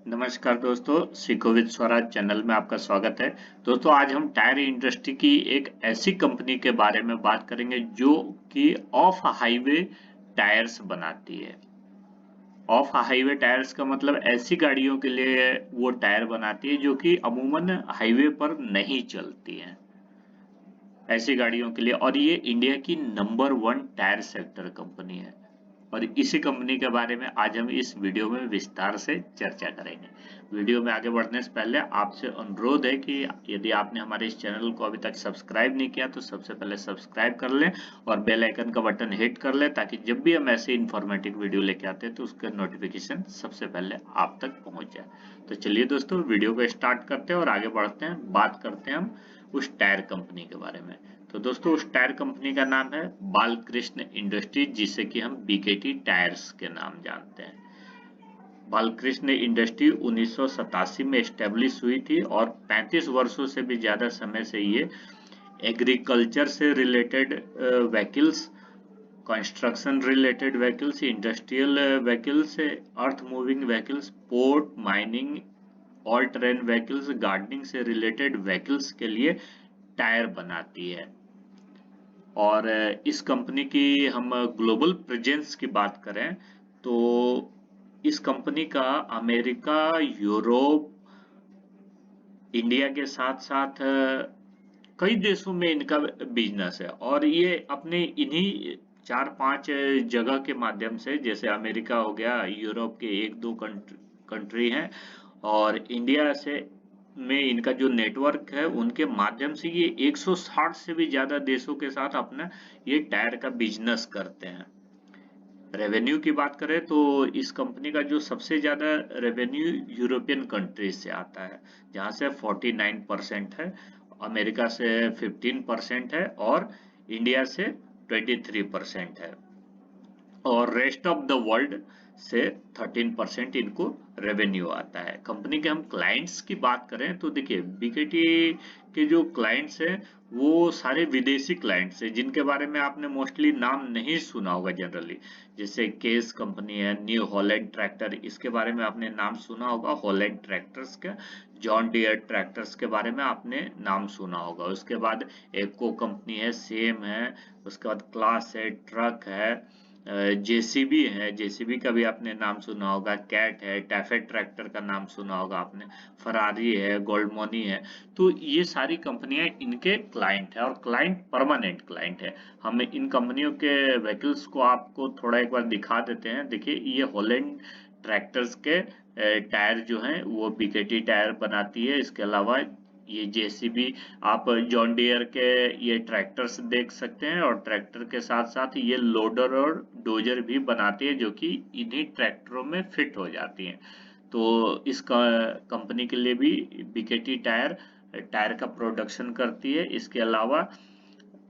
नमस्कार दोस्तों, सीखो विद स्वराज चैनल में आपका स्वागत है। दोस्तों, आज हम टायर इंडस्ट्री की एक ऐसी कंपनी के बारे में बात करेंगे जो कि ऑफ हाईवे टायर्स बनाती है। ऑफ हाईवे टायर्स का मतलब ऐसी गाड़ियों के लिए वो टायर बनाती है जो कि अमूमन हाईवे पर नहीं चलती हैं, ऐसी गाड़ियों के लिए। और ये इंडिया की नंबर 1 टायर सेक्टर कंपनी है और इसी कंपनी के बारे में आज हम इस वीडियो में विस्तार से चर्चा करेंगे। वीडियो में आगे बढ़ने से पहले आपसे अनुरोध है कि यदि आपने हमारे इस चैनल को अभी तक सब्सक्राइब नहीं किया तो सबसे पहले सब्सक्राइब कर लें और बेल आइकन का बटन हिट कर लें, ताकि जब भी हम ऐसे इन्फॉर्मेटिव वीडियो लेके आते हैं तो उसका नोटिफिकेशन सबसे पहले आप तक पहुंच जाए। तो चलिए दोस्तों, वीडियो को स्टार्ट करते हैं और आगे बढ़ते हैं, बात करते हैं हम उस टायर कंपनी के बारे में। तो दोस्तों, उस टायर कंपनी का नाम है बालकृष्ण इंडस्ट्रीज, जिसे कि हम बीकेटी टायर्स के नाम जानते हैं। बालकृष्ण इंडस्ट्री 1987 में एस्टेब्लिश हुई थी और 35 वर्षों से भी ज्यादा समय से ये एग्रीकल्चर से related vehicles, construction related vehicles, industrial vehicles, earth moving vehicles, port, mining, all terrain vehicles, gardening से रिलेटेड व्हीकल्स के लिए टायर बनाती है। और इस कंपनी की हम ग्लोबल प्रेजेंस की बात करें तो इस कंपनी का अमेरिका, यूरोप, इंडिया के साथ साथ कई देशों में इनका बिजनेस है। और ये अपने इन्हीं 4-5 जगह के माध्यम से, जैसे अमेरिका हो गया, यूरोप के 1-2 कंट्री हैं और इंडिया से में इनका जो नेटवर्क है उनके माध्यम से ये 160 से भी ज्यादा देशों के साथ अपना ये टायर का बिजनेस करते हैं। रेवेन्यू की बात करें तो इस कंपनी का जो सबसे ज्यादा रेवेन्यू यूरोपियन कंट्रीज से आता है, जहां से 49% है, अमेरिका से 15% है और इंडिया से 23% है, और रेस्ट ऑफ द वर्ल्ड से 13% इनको रेवेन्यू आता है। कंपनी के हम क्लाइंट्स की बात करें तो देखिए, बीकेटी के जो क्लाइंट्स हैं वो सारे विदेशी क्लाइंट्स हैं, जिनके बारे में आपने मोस्टली नाम नहीं सुना होगा जनरली। जैसे केस कंपनी है, न्यू हॉलैंड ट्रैक्टर, इसके बारे में आपने नाम सुना होगा, हॉलैंड ट्रैक्टर्स का। जॉन डियर ट्रैक्टर्स के बारे में आपने नाम सुना होगा। उसके बाद एको कंपनी है, सेम है, उसके बाद क्लास है, ट्रक है, जेसीबी है, जेसीबी का भी आपने नाम सुना होगा, कैट है, टैफेट ट्रैक्टर का नाम सुना होगा आपने, फरारी है, गोल्ड मनी है। तो ये सारी कंपनियां इनके क्लाइंट है और क्लाइंट परमानेंट क्लाइंट है। हम इन कंपनियों के व्हीकल्स को आपको थोड़ा एक बार दिखा देते हैं। देखिए, ये हॉलैंड ट्रैक्टर्स के टायर जो हैं वो बीकेटी टायर बनाती है। इसके अलावा ये जेसीबी, आप जॉन डियर के ये ट्रैक्टर्स देख सकते हैं और ट्रैक्टर के साथ साथ ये लोडर और डोजर भी बनाती है, जो कि इन्हीं ट्रैक्टरों में फिट हो जाती हैं। तो इस कंपनी के लिए भी बीकेटी टायर टायर का प्रोडक्शन करती है। इसके अलावा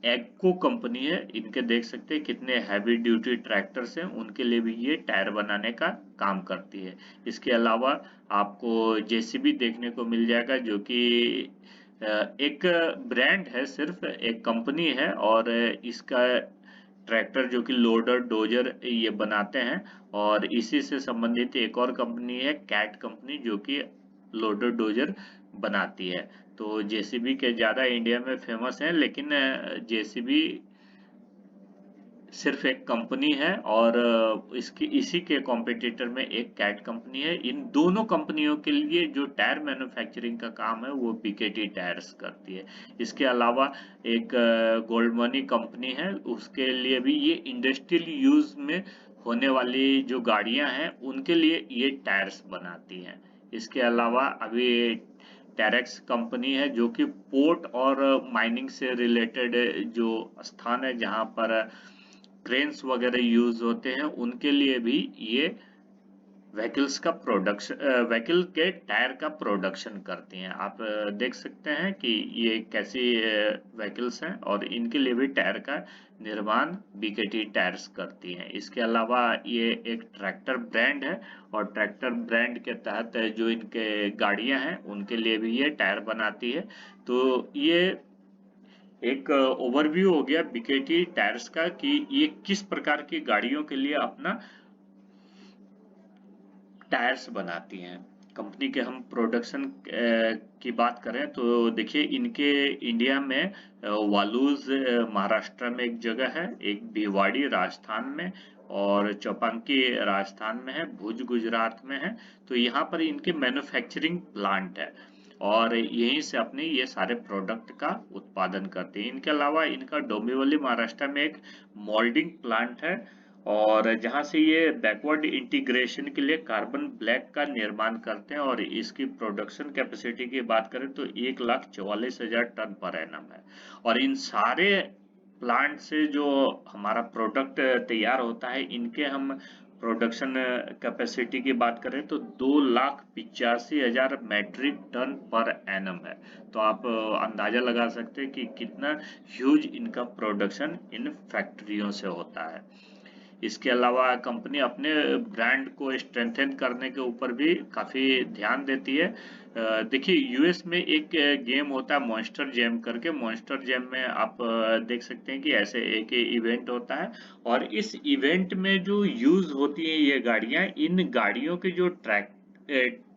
एग्को कंपनी है, इनके देख सकते हैं कितने हैवी ड्यूटी ट्रैक्टर्स हैं, उनके लिए भी ये टायर बनाने का काम करती है। इसके अलावा आपको जेसीबी देखने को मिल जाएगा, जो कि एक ब्रांड है, सिर्फ एक कंपनी है और इसका ट्रैक्टर जो कि लोडर डोजर ये बनाते हैं। और इसी से संबंधित एक और कंपनी है, कैट कंपनी, जो कि लोडर डोजर बनाती है। तो जेसीबी के ज्यादा इंडिया में फेमस है, लेकिन जेसीबी सिर्फ एक कंपनी है और इसकी इसी के कॉम्पिटिटर में एक कैट कंपनी है। इन दोनों कंपनियों के लिए जो टायर मैन्युफैक्चरिंग का काम है वो बीकेटी टायर्स करती है। इसके अलावा एक गोल्ड मनी कंपनी है, उसके लिए भी ये इंडस्ट्रियल यूज में होने वाली जो गाड़ियां हैं उनके लिए ये टायर्स बनाती हैं। इसके अलावा अभी टेरेक्स कंपनी है, जो कि पोर्ट और माइनिंग से रिलेटेड जो स्थान है जहां पर क्रेन्स वगैरह यूज होते हैं, उनके लिए भी ये व्हीकल्स का प्रोडक्शन, व्हीकल के टायर का प्रोडक्शन करती हैं। आप देख सकते हैं कि ये कैसी व्हीकल्स हैं और इनके लिए भी टायर का निर्माण बीकेटी टायर्स करती हैं। इसके अलावा ये एक ट्रैक्टर ब्रांड है और ट्रैक्टर ब्रांड के तहत जो इनके गाड़ियां हैं उनके लिए भी ये टायर बनाती है। तो ये एक ओवरव्यू हो गया बीकेटी टायर्स का कि ये किस प्रकार की गाड़ियों के लिए अपना टायर्स बनाती हैं। कंपनी के हम प्रोडक्शन की बात करें तो देखिए इनके इंडिया में वालूज महाराष्ट्र में एक जगह है, एक भिवाड़ी राजस्थान में और चौपांकी राजस्थान में है, भुज गुजरात में है। तो यहाँ पर इनके मैन्युफैक्चरिंग प्लांट है और यहीं से अपने ये सारे प्रोडक्ट का उत्पादन करते हैं। इनके अलावा इनका डोंबिवली महाराष्ट्र में एक मोल्डिंग प्लांट है और जहां से ये बैकवर्ड इंटीग्रेशन के लिए कार्बन ब्लैक का निर्माण करते हैं और इसकी प्रोडक्शन कैपेसिटी की बात करें तो 1,44,000 टन पर एनम है। और इन सारे प्लांट से जो हमारा प्रोडक्ट तैयार होता है, इनके हम प्रोडक्शन कैपेसिटी की बात करें तो 2,85,000 मैट्रिक टन पर एनम है। तो आप अंदाजा लगा सकते हैं कि कितना ह्यूज इनका प्रोडक्शन इन फैक्ट्रियों से होता है। इसके अलावा कंपनी अपने ब्रांड को स्ट्रेंथन करने के ऊपर भी काफी ध्यान देती है। देखिए यूएस में एक गेम होता है मॉन्स्टर जैम करके। मॉन्स्टर जैम में आप देख सकते हैं कि ऐसे एक इवेंट होता है और इस इवेंट में जो यूज होती है ये गाड़ियां, इन गाड़ियों के जो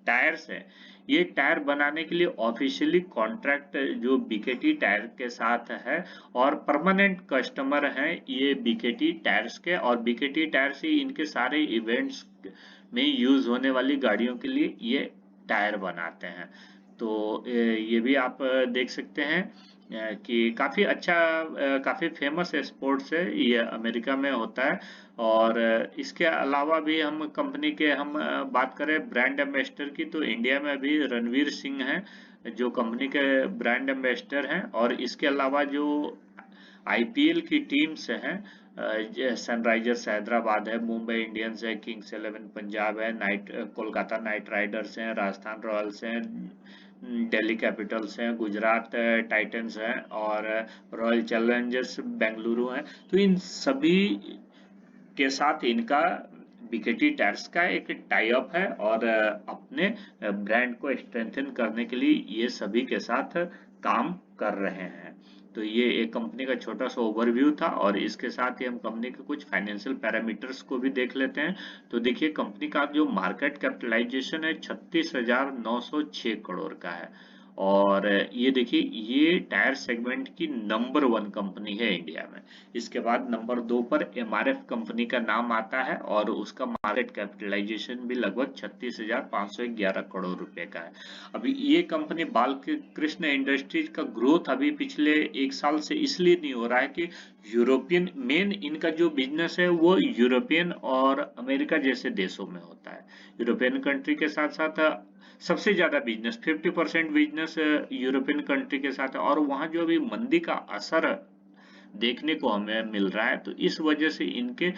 टायर्स है, ये टायर बनाने के लिए ऑफिशियली कॉन्ट्रैक्ट जो बीकेटी टायर के साथ है और परमानेंट कस्टमर हैं ये बीकेटी टायर्स के। और बीकेटी टायर्स ही इनके सारे इवेंट्स में यूज होने वाली गाड़ियों के लिए ये टायर बनाते हैं। तो ये भी आप देख सकते हैं कि काफी अच्छा, काफी फेमस स्पोर्ट्स है, ये अमेरिका में होता है। और इसके अलावा भी हम कंपनी के हम बात करें ब्रांड एम्बेसडर की तो इंडिया में भी रणवीर सिंह हैं जो कंपनी के ब्रांड एम्बेसडर हैं। और इसके अलावा जो आईपीएल की टीम्स हैं, सनराइजर्स हैदराबाद है, मुंबई इंडियंस है, किंग्स 11 पंजाब है, कोलकाता नाइट राइडर्स हैं, राजस्थान रॉयल्स हैं, दिल्ली कैपिटल्स हैं, गुजरात टाइटंस हैं और रॉयल चैलेंजर्स बेंगलुरु हैं। तो इन सभी के साथ इनका बीकेटी टायर्स का एक टाई अप है और अपने ब्रांड को स्ट्रेंथन करने के लिए ये सभी के साथ काम कर रहे हैं। तो ये एक कंपनी का छोटा सा ओवरव्यू था और इसके साथ ही हम कंपनी के कुछ फाइनेंशियल पैरामीटर्स को भी देख लेते हैं। तो देखिए कंपनी का जो मार्केट कैपिटलाइजेशन है 36,906 करोड़ का है और ये देखिए ये टायर सेगमेंट की नंबर 1 कंपनी है इंडिया में। इसके बाद नंबर 2 पर एमआरएफ कंपनी का नाम आता है और उसका मार्केट कैपिटलाइजेशन भी लगभग 36,511 करोड़ रुपए का है। अभी ये कंपनी बालकृष्ण इंडस्ट्रीज का ग्रोथ अभी पिछले एक साल से इसलिए नहीं हो रहा है कि यूरोपियन मेन इनका जो बिजनेस है वो यूरोपियन और अमेरिका जैसे देशों में होता है। यूरोपियन कंट्री के साथ साथ सबसे ज्यादा बिजनेस 50% बिजनेस यूरोपियन कंट्री के साथ है और वहां जो अभी मंदी का असर देखने को हमें मिल रहा है तो इस वजह से इनके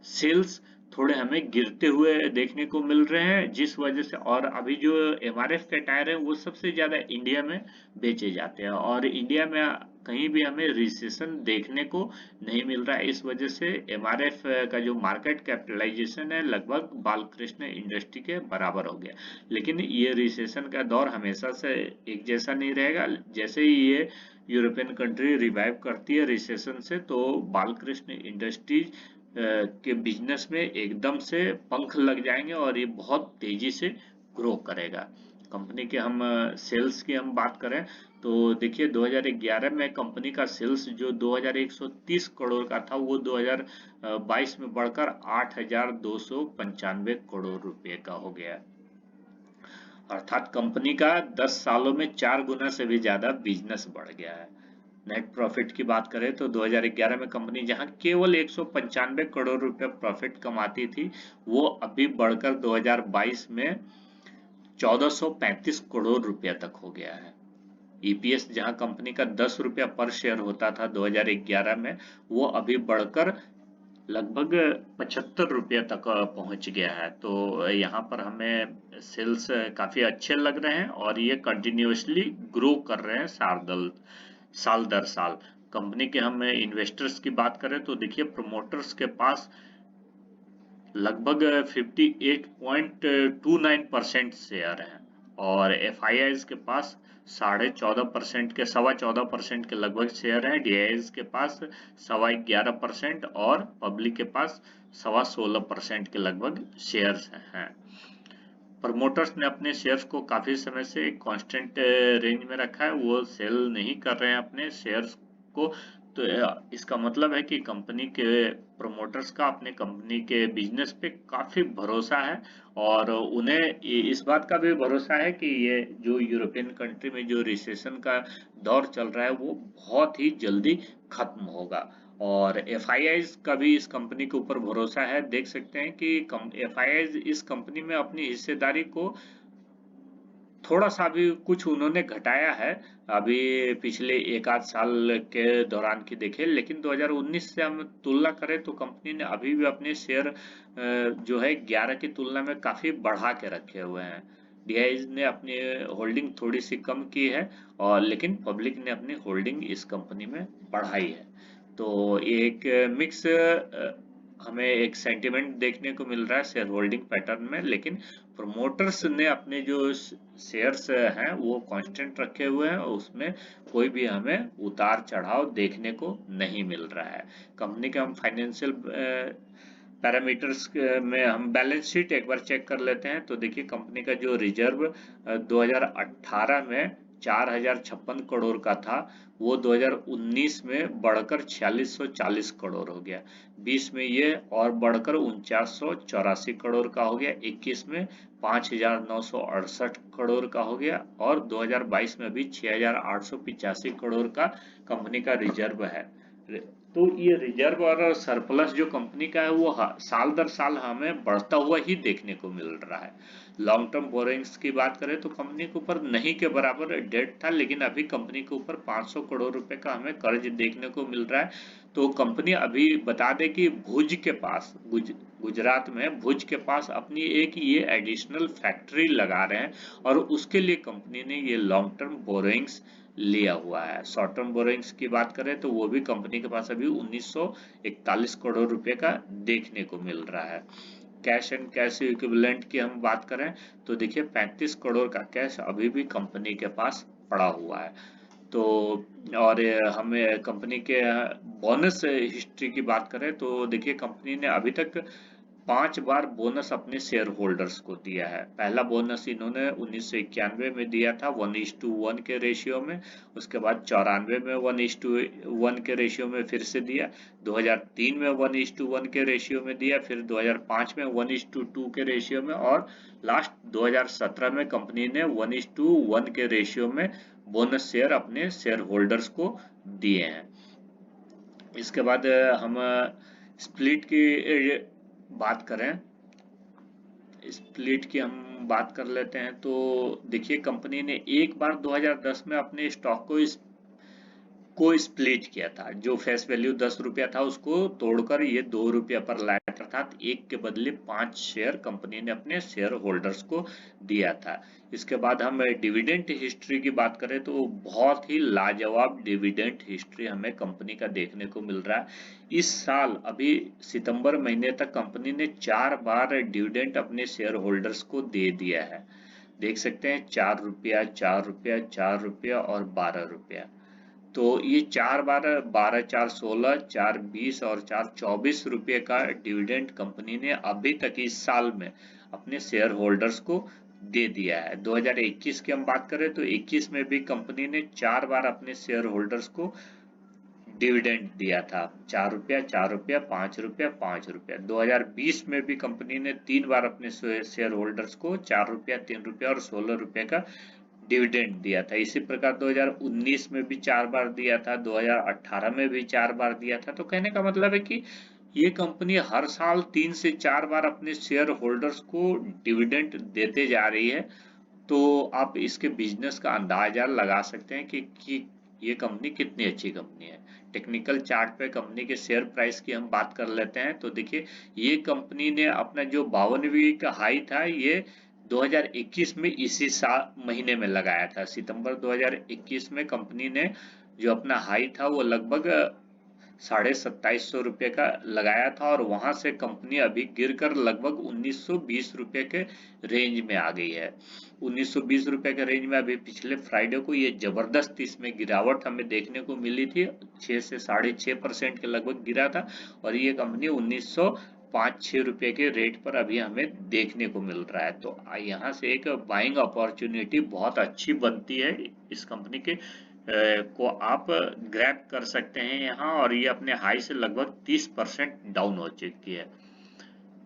सेल्स थोड़े हमें गिरते हुए देखने को मिल रहे हैं, जिस वजह से। और अभी जो एमआरएफ के टायर है वो सबसे ज्यादा इंडिया में बेचे जाते हैं और इंडिया में कहीं भी हमें रिसेशन देखने को नहीं मिल रहा है। इस वजह से एमआरएफ का जो मार्केट कैपिटलाइजेशन है लगभग बालकृष्ण इंडस्ट्री के बराबर हो गया। लेकिन ये रिसेशन का दौर हमेशा से एक जैसा नहीं रहेगा। जैसे ही ये यूरोपियन कंट्री रिवाइव करती है रिसेशन से तो बालकृष्ण इंडस्ट्रीज के बिजनेस में एकदम से पंख लग जाएंगे और ये बहुत तेजी से ग्रो करेगा। कंपनी के हम सेल्स की हम बात करें तो देखिए 2011 में कंपनी का सेल्स जो 2,130 करोड़ का था वो 2022 में बढ़कर 8,295 करोड़ रुपए का हो गया। अर्थात कंपनी का 10 सालों में 4 गुना से भी ज्यादा बिजनेस बढ़ गया है। नेट प्रॉफिट की बात करें तो 2011 में कंपनी जहां केवल 195 करोड़ रुपए प्रॉफिट कमाती थी वो अभी बढ़कर 2022 में 1,435 करोड़ रुपया तक हो गया है। ईपीएस जहां कंपनी का 10 रुपया पर शेयर होता था 2011 में वो अभी बढ़कर लगभग 75 रुपया तक पहुंच गया है। तो यहाँ पर हमें सेल्स काफी अच्छे लग रहे हैं और ये कंटिन्यूअसली ग्रो कर रहे हैं साल दर साल। कंपनी के हम इन्वेस्टर्स की बात करें तो देखिए प्रमोटर्स के पास लगभग 58.29% शेयर हैं और एफआईआईज के पास 14.5% के 14.25% के लगभग शेयर हैं। डीआईएस के पास 11.25% और पब्लिक के पास 16.25% के लगभग शेयर्स हैं। प्रमोटर्स ने अपने शेयर्स को काफी समय से एक कांस्टेंट रेंज में रखा है, वो सेल नहीं कर रहे हैं अपने शेयर्स को। तो इसका मतलब है कि कंपनी के प्रमोटर्स का अपने कंपनी के बिजनेस पे काफी भरोसा है, और उन्हें इस बात का भी भरोसा है कि ये जो यूरोपियन कंट्री में जो रिसेशन का दौर चल रहा है वो बहुत ही जल्दी खत्म होगा। और एफआईआईज का भी इस कंपनी के ऊपर भरोसा है। देख सकते हैं कि एफआईआईज इस कंपनी में अपनी हिस्सेदारी को थोड़ा सा भी कुछ उन्होंने घटाया है अभी पिछले एक आध साल के दौरान की देखें, लेकिन 2019 से हम तुलना करें तो कंपनी ने अभी भी अपने शेयर जो है 11 की तुलना में काफी बढ़ा के रखे हुए हैं। डीआईज ने अपनी होल्डिंग थोड़ी सी कम की है, और लेकिन पब्लिक ने अपनी होल्डिंग इस कंपनी में बढ़ाई है। तो एक मिक्स हमें एक सेंटिमेंट देखने को मिल रहा है शेयर होल्डिंग पैटर्न में, लेकिन प्रमोटर्स ने अपने जो शेयर्स हैं वो कांस्टेंट रखे हुए हैं, और उसमें कोई भी हमें उतार चढ़ाव देखने को नहीं मिल रहा है। कंपनी के हम फाइनेंशियल पैरामीटर्स में हम बैलेंस शीट एक बार चेक कर लेते हैं, तो देखिए कंपनी का जो रिजर्व 2018 में 4056 करोड़ का था, वो 2019 में बढ़कर 4640 करोड़ हो गया। 20 में ये और बढ़कर 4984 करोड़ का हो गया। 21 में 5968 करोड़ का हो गया, और 2022 में भी 6885 करोड़ का कंपनी का रिजर्व है। तो ये रिजर्व और सरप्लस जो कंपनी का है वो साल दर साल हमें बढ़ता हुआ ही देखने को मिल रहा है। लॉन्ग टर्म बोरिंग्स की बात करें तो कंपनी के ऊपर नहीं के बराबर डेट था, लेकिन अभी कंपनी के ऊपर 500 करोड़ रुपए का हमें कर्ज देखने को मिल रहा है। तो कंपनी अभी बता दे कि भुज के पास गुजरात में भुज के पास अपनी एक ये एडिशनल फैक्ट्री लगा रहे हैं, और उसके लिए कंपनी ने ये लॉन्ग टर्म बोरिंग्स लिया हुआ है। शॉर्ट टर्म बोरिंग्स की बात करें तो वो भी कंपनी के पास अभी 1941 करोड़ रुपए का देखने को मिल रहा है। कैश एंड कैश इक्विवेलेंट की हम बात करें तो देखिए 35 करोड़ का कैश अभी भी कंपनी के पास पड़ा हुआ है। तो और हमें कंपनी के बोनस हिस्ट्री की बात करें तो देखिए कंपनी ने अभी तक 5 बार बोनस अपने शेयर होल्डर्स को दिया है। पहला बोनस इन्होंने 1991 में दिया था 1:1 के रेशियो में। उसके बाद 94 में 1:1 के रेशियो में फिर से दिया। 2003 में 1:1 के रेशियो में दिया। फिर 2005 में 1:2 के रेशियो में, और लास्ट 2017 में कंपनी ने 1:1 के रेशियो में बोनस शेयर अपने शेयर होल्डर्स को दिए हैं। इसके बाद हम स्प्लिट की बात करें, स्प्लिट की हम बात कर लेते हैं, तो देखिए कंपनी ने एक बार 2010 में अपने स्टॉक को स्प्लिट किया था। जो फेस वैल्यू 10 रुपया था उसको तोड़कर ये 2 रुपया पर लाया, अर्थात एक के बदले 5 शेयर कंपनी ने अपने शेयर होल्डर्स को दिया था। इसके बाद हम डिविडेंड हिस्ट्री की बात करें तो बहुत ही लाजवाब डिविडेंड हिस्ट्री हमें कंपनी का देखने को मिल रहा है। इस साल अभी सितंबर महीने तक कंपनी ने 4 बार डिविडेंड अपने शेयर होल्डर्स को दे दिया है। देख सकते हैं 4 रुपया, 4 रुपया, 4 रुपया और 12 रुपया। तो ये 4 बार 12, 4, 16, 4, 20 और 4, 24 रुपये का डिविडेंड कंपनी ने अभी तक इस साल में अपने शेयर होल्डर्स को दे दिया है। 2021 की हम बात करें तो 21 में भी कंपनी ने 4 बार अपने शेयर होल्डर्स को डिविडेंड दिया था। 4 रुपया, 4 रुपया, 5 रुपया, 5 रुपया। 2020 में भी कंपनी ने 3 बार अपने शेयर होल्डर्स को 4 रुपया, 3 रुपया और 16 रुपये का डिविडेंड दिया था। इसी प्रकार 2019 में भी 4 बार दिया था, 2018 में भी 4 बार दिया था। तो कहने का मतलब है कि ये कंपनी हर साल 3 से 4 बार अपने शेयर होल्डर्स को डिविडेंड देते जा रही है। तो आप इसके बिजनेस का अंदाजा लगा सकते हैं कि ये कंपनी कितनी अच्छी कंपनी है। टेक्निकल चार्ट पे कंपनी के शेयर प्राइस की हम बात कर लेते हैं, तो देखिए ये कंपनी ने अपना जो 52वीं का हाई था ये 2021 में इसी महीने में लगाया था। सितंबर 2021 में कंपनी ने जो अपना हाई था वो लगभग 2750 रुपये का लगाया था, और वहां से कंपनी अभी गिरकर लगभग 1920 रुपये के रेंज में आ गई है। 1920 रुपये के रेंज में अभी पिछले फ्राइडे को ये जबरदस्त इसमें गिरावट हमें देखने को मिली थी। 6 से 6.5% के लगभग गिरा था, और ये कंपनी 5-6 रुपए के रेट पर अभी हमें देखने को मिल रहा है। तो यहाँ से एक बाइंग अपॉर्चुनिटी बहुत अच्छी बनती है। इस कंपनी के को आप ग्रैब कर सकते हैं यहाँ, और ये अपने हाई से लगभग 30% डाउन हो चुकी है।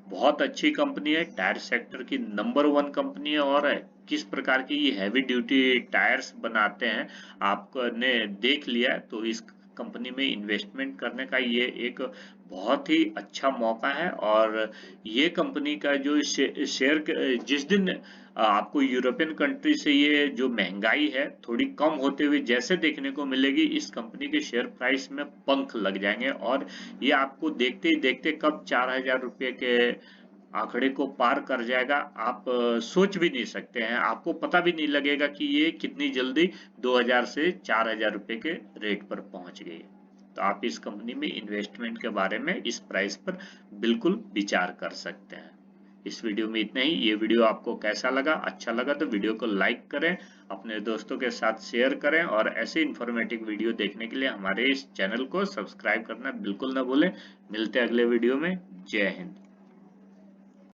बहुत अच्छी कंपनी है, टायर सेक्टर की नंबर 1 कंपनी है। और किस प्रकार की ये हैवी ड्यूटी टायर्स बनाते हैं आपने देख लिया, तो इस कंपनी में इन्वेस्टमेंट करने का ये एक बहुत ही अच्छा मौका है। और ये कंपनी का जो शेयर जिस दिन आपको यूरोपियन कंट्री से ये जो महंगाई है थोड़ी कम होते हुए जैसे देखने को मिलेगी, इस कंपनी के शेयर प्राइस में पंख लग जाएंगे, और ये आपको देखते ही देखते कब 4,000 रुपये के आंकड़े को पार कर जाएगा, आप सोच भी नहीं सकते हैं। आपको पता भी नहीं लगेगा कि ये कितनी जल्दी 2,000 से 4,000 रुपए के रेट पर पहुंच गई। तो आप इस कंपनी में इन्वेस्टमेंट के बारे में इस प्राइस पर बिल्कुल विचार कर सकते हैं। इस वीडियो में इतना ही। ये वीडियो आपको कैसा लगा? अच्छा लगा तो वीडियो को लाइक करें, अपने दोस्तों के साथ शेयर करें, और ऐसे इन्फॉर्मेटिव वीडियो देखने के लिए हमारे इस चैनल को सब्सक्राइब करना बिल्कुल ना भूलें। मिलते हैं अगले वीडियो में। जय हिंद।